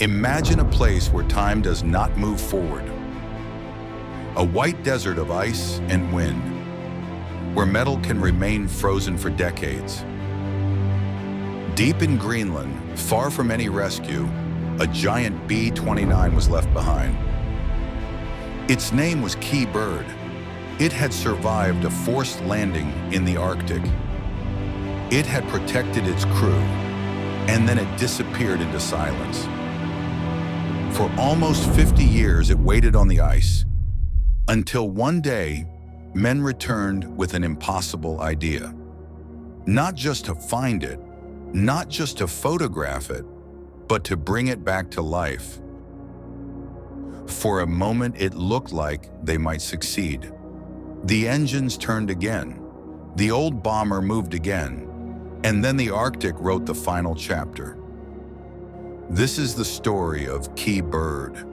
Imagine a place where time does not move forward. A white desert of ice and wind, where metal can remain frozen for decades. Deep in Greenland, far from any rescue, a giant B-29 was left behind. Its name was Key Bird. It had survived a forced landing in the Arctic. It had protected its crew, and then it disappeared into silence. For almost 50 years, it waited on the ice, until one day, men returned with an impossible idea. Not just to find it, not just to photograph it, but to bring it back to life. For a moment, it looked like they might succeed. The engines turned again, the old bomber moved again, and then the Arctic wrote the final chapter. This is the story of Key Bird,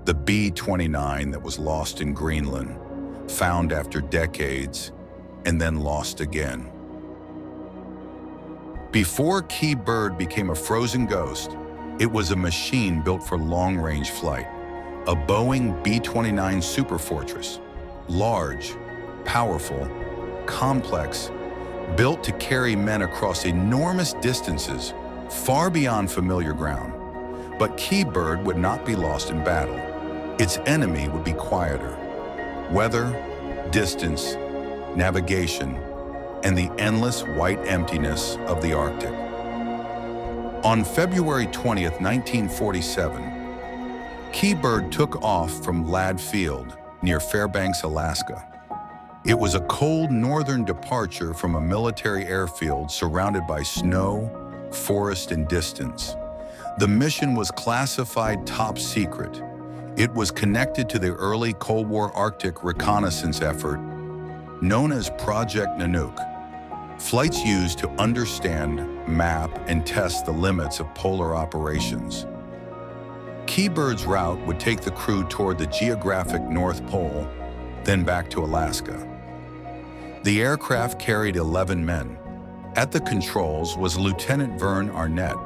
the B-29 that was lost in Greenland, found after decades, and then lost again. Before Key Bird became a frozen ghost, it was a machine built for long-range flight, a Boeing B-29 Superfortress, large, powerful, complex, built to carry men across enormous distances, far beyond familiar ground. But Key Bird would not be lost in battle. Its enemy would be quieter. Weather, distance, navigation, and the endless white emptiness of the Arctic. On February 20th, 1947, Key Bird took off from Ladd Field near Fairbanks, Alaska. It was a cold northern departure from a military airfield surrounded by snow, forest, and distance. The mission was classified top secret. It was connected to the early Cold War Arctic reconnaissance effort known as Project Nanook. Flights used to understand, map, and test the limits of polar operations. Key Bird's route would take the crew toward the geographic North Pole, then back to Alaska. The aircraft carried 11 men. At the controls was Lieutenant Vern Arnett.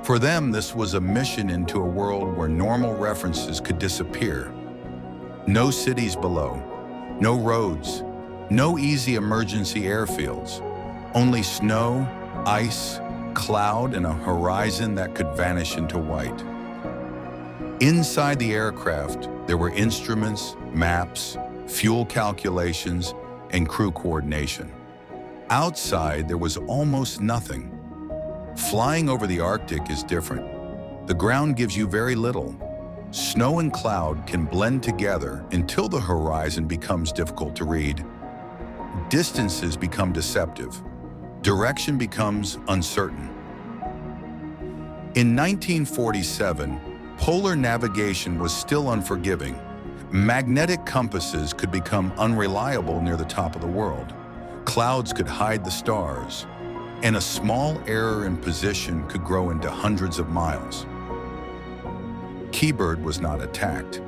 For them, this was a mission into a world where normal references could disappear. No cities below, no roads, no easy emergency airfields, only snow, ice, cloud, and a horizon that could vanish into white. Inside the aircraft, there were instruments, maps, fuel calculations, and crew coordination. Outside, there was almost nothing. Flying over the Arctic is different. The ground gives you very little. Snow and cloud can blend together until the horizon becomes difficult to read. Distances become deceptive. Direction becomes uncertain. In 1947, polar navigation was still unforgiving. Magnetic compasses could become unreliable near the top of the world. Clouds could hide the stars, and a small error in position could grow into hundreds of miles. Key Bird was not attacked.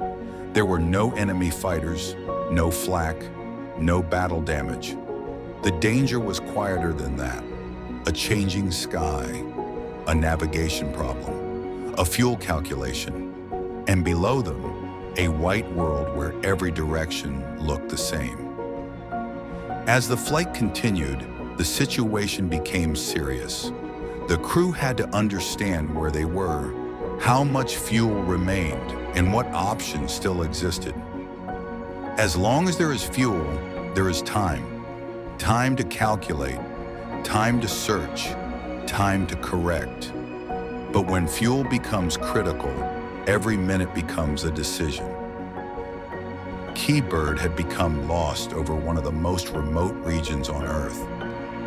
There were no enemy fighters, no flak, no battle damage. The danger was quieter than that. A changing sky, a navigation problem, a fuel calculation, and below them, a white world where every direction looked the same. As the flight continued, the situation became serious. The crew had to understand where they were, how much fuel remained, and what options still existed. As long as there is fuel, there is time. Time to calculate, time to search, time to correct. But when fuel becomes critical, every minute becomes a decision. Key Bird had become lost over one of the most remote regions on Earth.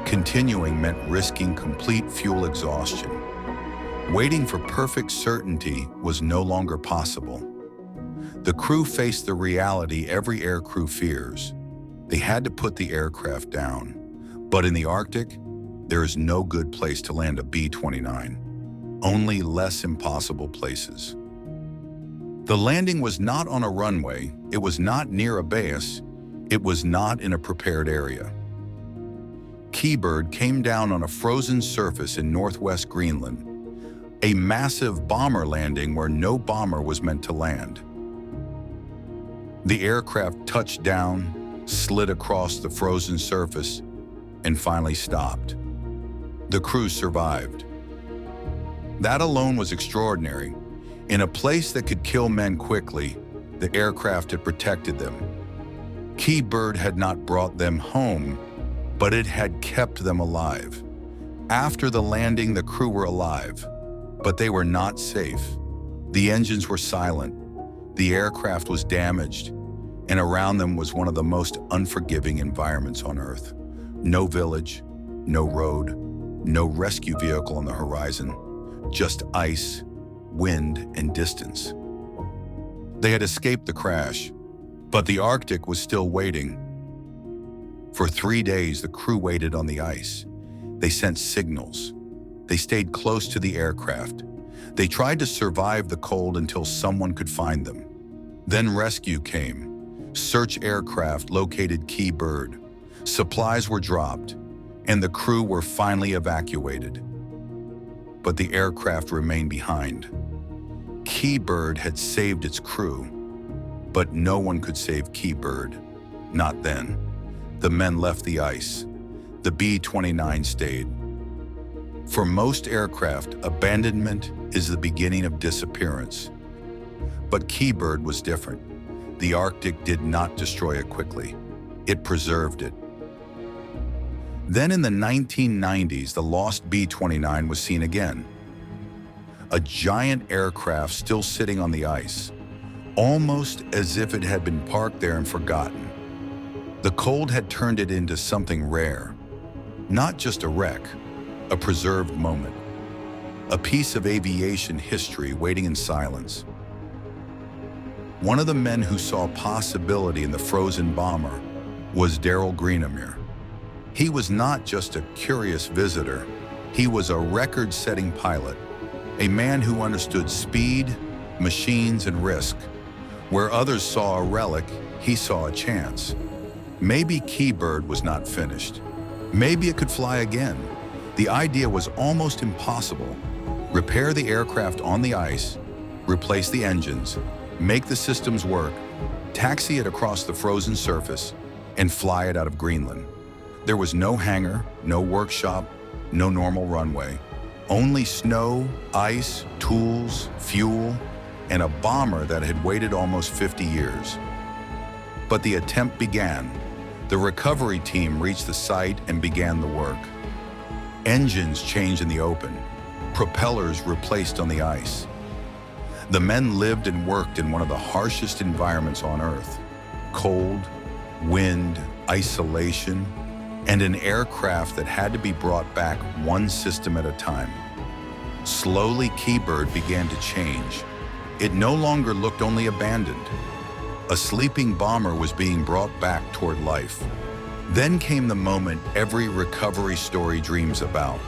Continuing meant risking complete fuel exhaustion. Waiting for perfect certainty was no longer possible. The crew faced the reality every aircrew fears. They had to put the aircraft down. But in the Arctic, there is no good place to land a B-29. Only less impossible places. The landing was not on a runway, it was not near a base, it was not in a prepared area. Key Bird came down on a frozen surface in northwest Greenland. a massive bomber landing where no bomber was meant to land. The aircraft touched down, slid across the frozen surface, and finally stopped. The crew survived. That alone was extraordinary. In a place that could kill men quickly, the aircraft had protected them. Key Bird had not brought them home, but it had kept them alive. After the landing, the crew were alive, but they were not safe. The engines were silent, the aircraft was damaged, and around them was one of the most unforgiving environments on Earth. No village, no road, no rescue vehicle on the horizon, just ice, wind, and distance. They had escaped the crash, but the Arctic was still waiting. For 3 days, the crew waited on the ice. They sent signals. They stayed close to the aircraft. They tried to survive the cold until someone could find them. Then rescue came. Search aircraft located Key Bird. Supplies were dropped, and the crew were finally evacuated. But the aircraft remained behind. Key Bird had saved its crew, but no one could save Key Bird. Not then. The men left the ice. The B-29 stayed. For most aircraft, abandonment is the beginning of disappearance. But Key Bird was different. The Arctic did not destroy it quickly. It preserved it. Then in the 1990s, the lost B-29 was seen again. A giant aircraft still sitting on the ice, almost as if it had been parked there and forgotten. The cold had turned it into something rare. Not just a wreck, a preserved moment. A piece of aviation history waiting in silence. One of the men who saw possibility in the frozen bomber was Greenland. He was not just a curious visitor. He was a record-setting pilot, a man who understood speed, machines, and risk. Where others saw a relic, he saw a chance. Maybe Key Bird was not finished. Maybe it could fly again. The idea was almost impossible. Repair the aircraft on the ice, replace the engines, make the systems work, taxi it across the frozen surface, and fly it out of Greenland. There was no hangar, no workshop, no normal runway. Only snow, ice, tools, fuel, and a bomber that had waited almost 50 years. But the attempt began. The recovery team reached the site and began the work. Engines changed in the open, propellers replaced on the ice. The men lived and worked in one of the harshest environments on Earth. Cold, wind, isolation, and an aircraft that had to be brought back one system at a time. Slowly, Key Bird began to change. It no longer looked only abandoned. A sleeping bomber was being brought back toward life. Then came the moment every recovery story dreams about.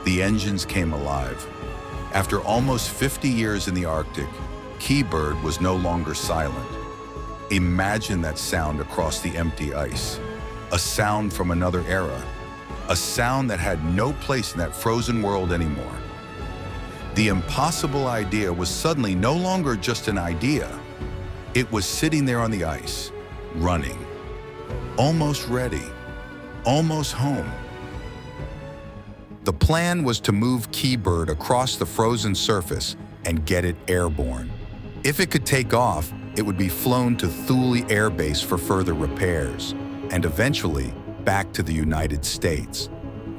The engines came alive. After almost 50 years in the Arctic, Key Bird was no longer silent. Imagine that sound across the empty ice. A sound from another era. A sound that had no place in that frozen world anymore. The impossible idea was suddenly no longer just an idea. It was sitting there on the ice, running. Almost ready. Almost home. The plan was to move Key Bird across the frozen surface and get it airborne. If it could take off, it would be flown to Thule Air Base for further repairs, and eventually back to the United States.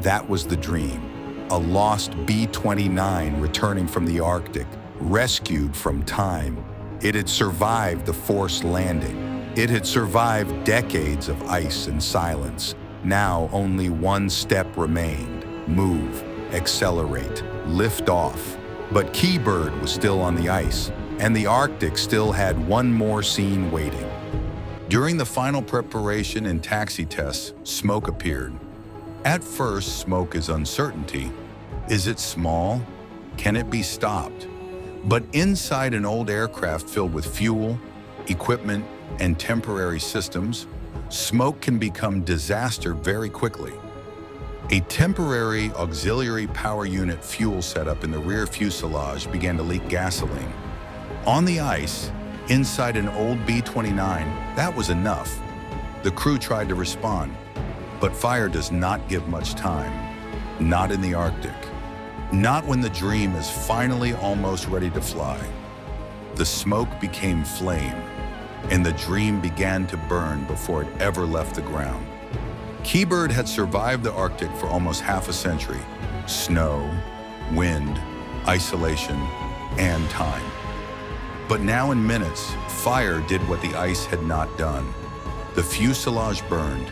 That was the dream. A lost B-29 returning from the Arctic, rescued from time. It had survived the forced landing. It had survived decades of ice and silence. Now only one step remained. Move, accelerate, lift off. But Key Bird was still on the ice, and the Arctic still had one more scene waiting. During the final preparation and taxi tests, smoke appeared. At first, smoke is uncertainty. Is it small? Can it be stopped? But inside an old aircraft filled with fuel, equipment, and temporary systems, smoke can become disaster very quickly. A temporary auxiliary power unit fuel setup in the rear fuselage began to leak gasoline. On the ice, inside an old B-29, that was enough. The crew tried to respond, but fire does not give much time. Not in the Arctic. Not when the Dream is finally almost ready to fly. The smoke became flame, and the Dream began to burn before it ever left the ground. Keybird had survived the Arctic for almost half a century. Snow, wind, isolation, and time. But now in minutes, fire did what the ice had not done. The fuselage burned.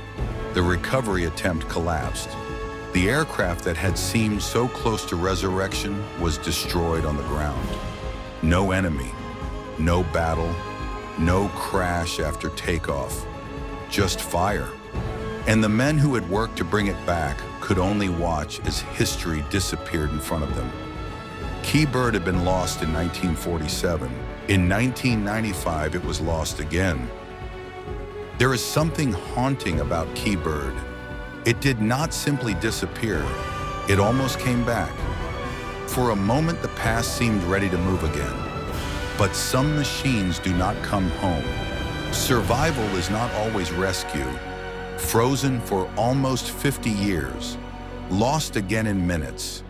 The recovery attempt collapsed. The aircraft that had seemed so close to resurrection was destroyed on the ground. No enemy, no battle, no crash after takeoff, just fire. And the men who had worked to bring it back could only watch as history disappeared in front of them. Keybird had been lost in 1947. In 1995, it was lost again. There is something haunting about Keybird. It did not simply disappear. It almost came back. For a moment, the past seemed ready to move again. But some machines do not come home. Survival is not always rescue. Frozen for almost 50 years, lost again in minutes.